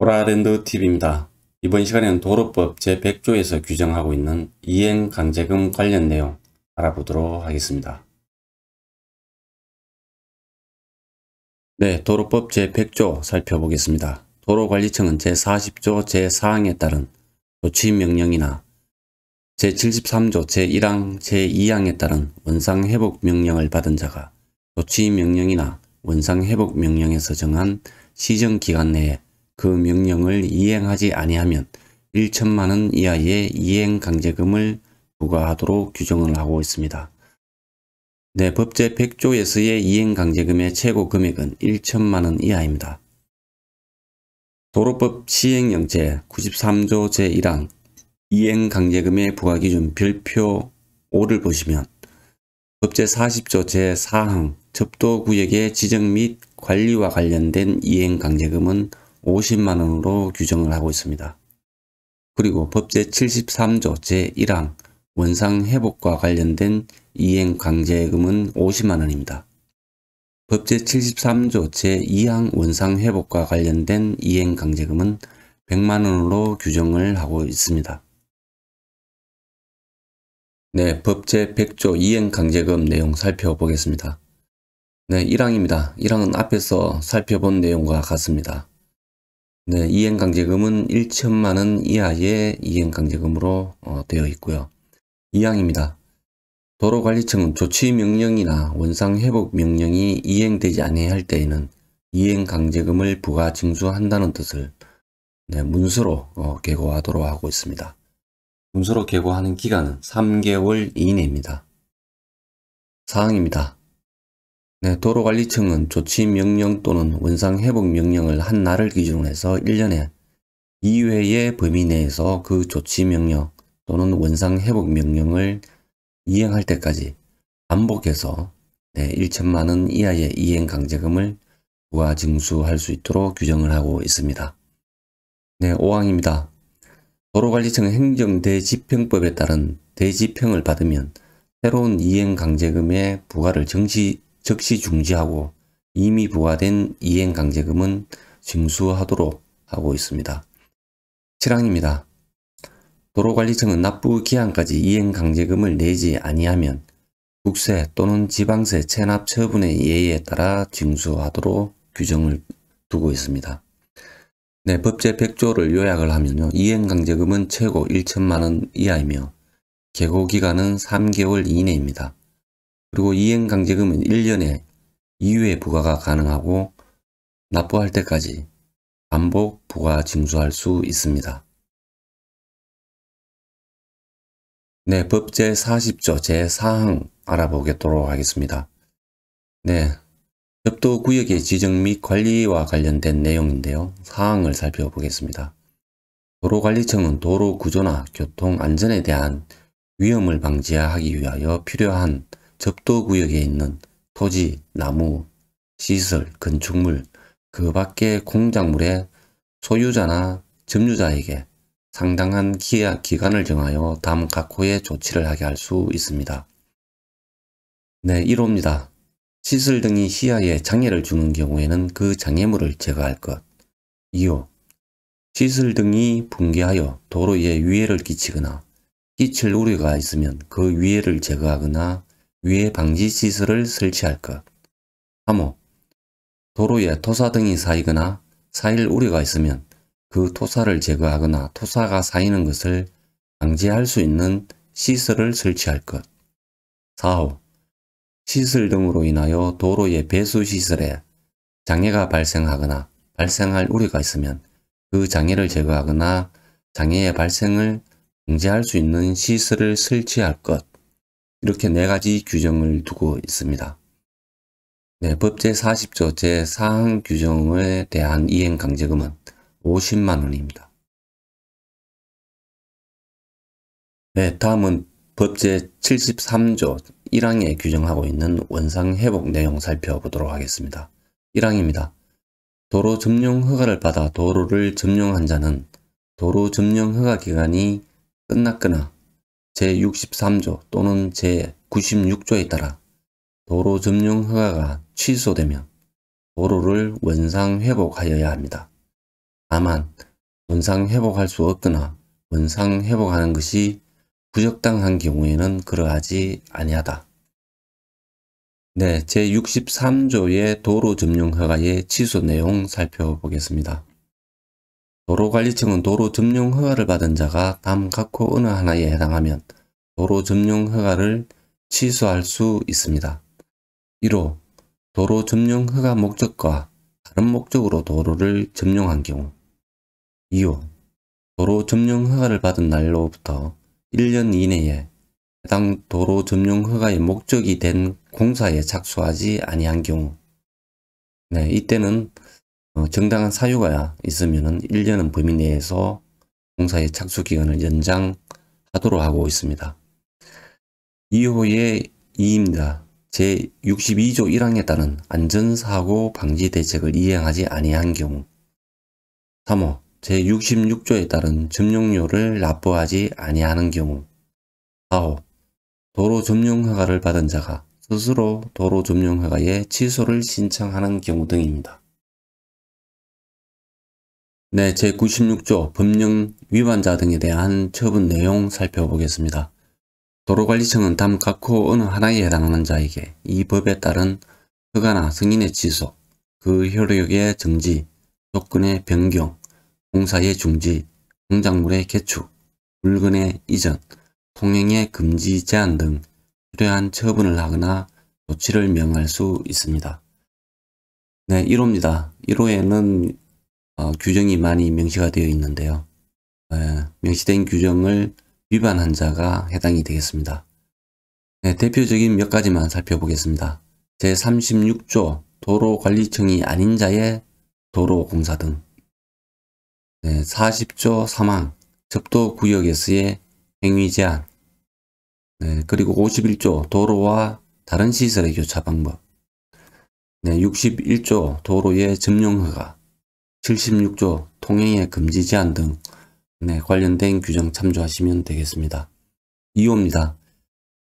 호라랜드TV입니다. 이번 시간에는 도로법 제100조에서 규정하고 있는 이행강제금 관련 내용 알아보도록 하겠습니다. 네, 도로법 제100조 살펴보겠습니다. 도로관리청은 제40조 제4항에 따른 조치명령이나 제73조 제1항 제2항에 따른 원상회복명령을 받은 자가 조치명령이나 원상회복명령에서 정한 시정기간 내에 그 명령을 이행하지 아니하면 1천만원 이하의 이행강제금을 부과하도록 규정을 하고 있습니다. 네, 법제 100조에서의 이행강제금의 최고 금액은 1천만원 이하입니다. 도로법 시행령 제93조 제1항 이행강제금의 부과기준 별표 5를 보시면 법제 40조 제4항 접도구역의 지정 및 관리와 관련된 이행강제금은 50만원으로 규정을 하고 있습니다. 그리고 법제 73조 제1항 원상회복과 관련된 이행강제금은 50만원입니다. 법제 73조 제2항 원상회복과 관련된 이행강제금은 100만원으로 규정을 하고 있습니다. 네, 법제 100조 이행강제금 내용 살펴보겠습니다. 네, 1항입니다. 1항은 앞에서 살펴본 내용과 같습니다. 네, 이행강제금은 1천만원 이하의 이행강제금으로 되어 있고요. 2항입니다. 도로관리청은 조치명령이나 원상회복명령이 이행되지 아니할 때에는 이행강제금을 부과 징수한다는 뜻을 문서로 계고하도록 하고 있습니다. 문서로 계고하는 기간은 3개월 이내입니다. 4항입니다. 네, 도로관리청은 조치명령 또는 원상회복명령을 한 날을 기준으로 해서 1년에 2회의 범위 내에서 그 조치명령 또는 원상회복명령을 이행할 때까지 반복해서 1천만원 이하의 이행강제금을 부과 징수할 수 있도록 규정을 하고 있습니다. 네, 5항입니다. 도로관리청은 행정대지평법에 따른 대지평을 받으면 새로운 이행강제금의 부과를 즉시 중지하고 이미 부과된 이행강제금은 징수하도록 하고 있습니다. 7항입니다. 도로관리청은 납부기한까지 이행강제금을 내지 아니하면 국세 또는 지방세 체납 처분의 예의에 따라 징수하도록 규정을 두고 있습니다. 네, 법제 100조를 요약을 하면요. 이행강제금은 최고 1천만원 이하이며 계고기간은 3개월 이내입니다. 그리고 이행강제금은 1년에 2회 부과가 가능하고 납부할 때까지 반복 부과 징수할 수 있습니다. 네, 법제 40조 제4항 알아보도록 하겠습니다. 네, 접도구역의 지정 및 관리와 관련된 내용인데요. 사항을 살펴보겠습니다. 도로관리청은 도로 구조나 교통 안전에 대한 위험을 방지하기 위하여 필요한 접도구역에 있는 토지, 나무, 시설, 건축물, 그 밖의 공작물의 소유자나 점유자에게 상당한 기간을 정하여 다음 각호의 조치를 하게 할 수 있습니다. 네, 1호입니다. 시설 등이 시야에 장애를 주는 경우에는 그 장애물을 제거할 것. 2호. 시설 등이 붕괴하여 도로에 위해를 끼치거나 끼칠 우려가 있으면 그 위해를 제거하거나 위해 방지 시설을 설치할 것. 3호. 도로에 토사 등이 쌓이거나 쌓일 우려가 있으면 그 토사를 제거하거나 토사가 쌓이는 것을 방지할 수 있는 시설을 설치할 것. 4호. 시설 등으로 인하여 도로의 배수시설에 장애가 발생하거나 발생할 우려가 있으면 그 장애를 제거하거나 장애의 발생을 방지할 수 있는 시설을 설치할 것. 이렇게 4가지 규정을 두고 있습니다. 네, 법제 40조 제4항 규정에 대한 이행강제금은 50만원입니다. 네, 다음은 법제 73조 1항에 규정하고 있는 원상회복 내용 살펴보도록 하겠습니다. 1항입니다. 도로 점용 허가를 받아 도로를 점용한 자는 도로 점용 허가 기간이 끝났거나 제63조 또는 제96조에 따라 도로 점용 허가가 취소되면 도로를 원상회복하여야 합니다. 다만 원상 회복할 수 없거나 원상 회복하는 것이 부적당한 경우에는 그러하지 아니하다. 네, 제63조의 도로점용허가의 취소 내용 살펴보겠습니다. 도로관리청은 도로점용허가를 받은 자가 다음 각호 어느 하나에 해당하면 도로점용허가를 취소할 수 있습니다. 1호 도로점용허가 목적과 다른 목적으로 도로를 점용한 경우. 2호 도로점용허가를 받은 날로부터 1년 이내에 해당 도로점용허가의 목적이 된 공사에 착수하지 아니한 경우. 네, 이때는 정당한 사유가 있으면 1년은 범위 내에서 공사의 착수 기간을 연장하도록 하고 있습니다. 2호의 2입니다. 제62조 1항에 따른 안전사고 방지 대책을 이행하지 아니한 경우. 3호 제66조에 따른 점용료를 납부하지 아니하는 경우. 4호 도로점용허가를 받은 자가 스스로 도로점용허가의 취소를 신청하는 경우 등입니다. 네, 제96조 법령 위반자 등에 대한 처분 내용 살펴보겠습니다. 도로관리청은 다음 각호 어느 하나에 해당하는 자에게 이 법에 따른 허가나 승인의 취소, 그 효력의 정지, 조건의 변경, 공사의 중지, 공작물의 개축, 물건의 이전, 통행의 금지 제한 등 필요한 처분을 하거나 조치를 명할 수 있습니다. 네, 1호입니다. 1호에는 규정이 많이 명시가 되어 있는데요. 명시된 규정을 위반한 자가 해당이 되겠습니다. 네, 대표적인 몇 가지만 살펴보겠습니다. 제36조 도로관리청이 아닌 자의 도로공사 등. 네, 40조 3항 접도구역에서의 행위제한. 네, 그리고 51조 도로와 다른 시설의 교차 방법. 네, 61조 도로의 점용허가. 76조 통행의 금지 제한 등 네, 관련된 규정 참조하시면 되겠습니다. 2호입니다.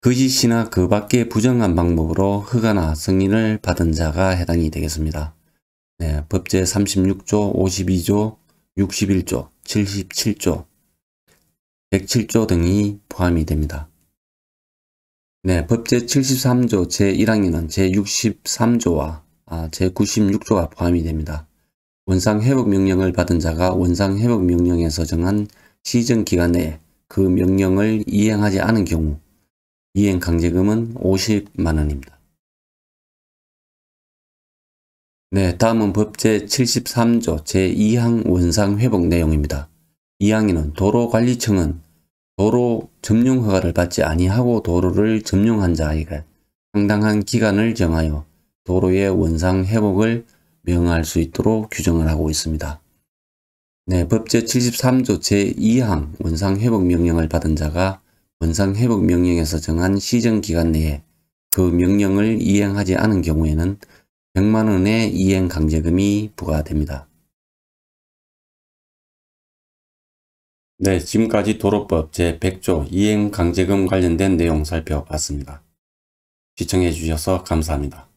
거짓이나 그 밖의 부정한 방법으로 허가나 승인을 받은 자가 해당이 되겠습니다. 네, 법제 36조, 52조, 61조, 77조, 107조 등이 포함이 됩니다. 네, 법제 73조 제1항에는 제63조와 제96조가 포함이 됩니다. 원상회복명령을 받은 자가 원상회복명령에서 정한 시정기간 내에 그 명령을 이행하지 않은 경우 이행강제금은 50만원입니다. 네, 다음은 법제 73조 제2항 원상회복 내용입니다. 2항에는 도로관리청은 도로 점용허가를 받지 아니하고 도로를 점용한 자에게 상당한 기간을 정하여 도로의 원상회복을 명할 수 있도록 규정을 하고 있습니다. 네, 법제 73조 제2항 원상회복명령을 받은 자가 원상회복명령에서 정한 시정기간 내에 그 명령을 이행하지 않은 경우에는 100만원의 이행강제금이 부과됩니다. 네, 지금까지 도로법 제100조 이행강제금 관련된 내용 살펴봤습니다. 시청해 주셔서 감사합니다.